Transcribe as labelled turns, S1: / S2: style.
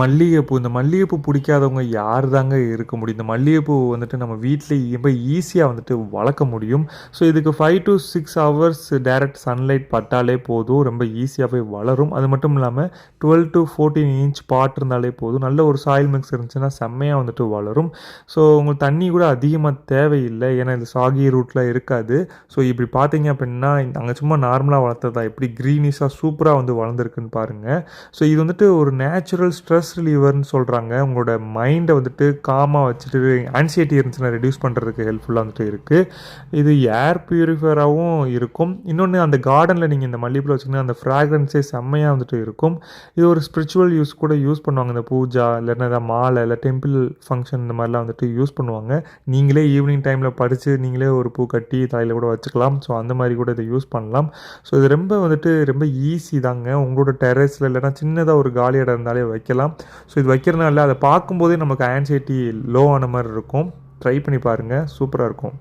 S1: மல்லிகைப்பூ. இந்த மல்லிகைப்பூ பிடிக்காதவங்க யார் தாங்க இருக்க முடியும்? இந்த மல்லிகைப்பூ வந்துட்டு நம்ம வீட்லயே ரொம்ப ஈஸியா வந்துட்டு வளர்க்க முடியும். ஸோ இதுக்கு 5 to 6 ஹவர்ஸ் டைரக்ட் சன்லைட் பட்டாலே போதும். ரொம்ப ஈஸியாவே வளரும். அது மட்டும் இல்லாம 12 to 14 இன்ச் பாட் இருந்தாலே போதும். நல்ல ஒரு சாயில் மிக்ஸ் இருந்துச்சுன்னா செம்மையா வந்துட்டு வளரும். ஸோ உங்களுக்கு தண்ணி கூட அதிகமா தேவையில்ல. ஏன்னா இது சாகி ரூட்ல இருக்காது. ஸோ இப்படி பார்த்தீங்க அப்படின்னா, நாங்க சும்மா நார்மலா வளர்த்தது தான். எப்படி கிரீனிஷா சூப்பரா வந்து வளர்ந்துருக்குன்னு பாருங்க. ஸோ இது வந்துட்டு ஒரு நேச்சுரல் ஸ்ட்ரெஸ் ரிலீவர்னு சொல்கிறாங்க. உங்களோட மைண்டை வந்துட்டு காமாக வச்சுட்டு ஆன்சைட்டி இருந்துச்சுன்னா ரெடியூஸ் பண்ணுறதுக்கு ஹெல்ப்ஃபுல்லாக வந்துட்டு இருக்குது. இது ஏர் பியூரிஃபையராகவும் இருக்கும். இன்னொன்று அந்த கார்டனில் நீங்கள் இந்த மல்லிகைப்பூ வச்சிங்கன்னா அந்த ஃப்ராக்ரன்ஸே செம்மையாக வந்துட்டு இருக்கும். இது ஒரு ஸ்பிரிச்சுவல் யூஸ் கூட யூஸ் பண்ணுவாங்க. இந்த பூஜா இல்லைன்னா ஏதாவது மாலை இல்லை டெம்பிள் ஃபங்க்ஷன் இந்த மாதிரிலாம் வந்துட்டு யூஸ் பண்ணுவாங்க. நீங்களே ஈவினிங் டைமில் படித்து நீங்களே ஒரு பூ கட்டி தலையில் கூட வச்சுக்கலாம். ஸோ அந்த மாதிரி கூட இதை யூஸ் பண்ணலாம். ஸோ இது ரொம்ப ஈஸி தாங்க. உங்களோட டெரஸில் இல்லைனா சின்னதாக ஒரு காலி இடம் இருந்தாலே வைக்கலாம். ஸோ இது வைக்கிறனால அதை பார்க்கும்போதே நமக்கு ஆன்சைட்டி லோ ஆன மாதிரி இருக்கும். ட்ரை பண்ணி பாருங்கள், சூப்பராக இருக்கும்.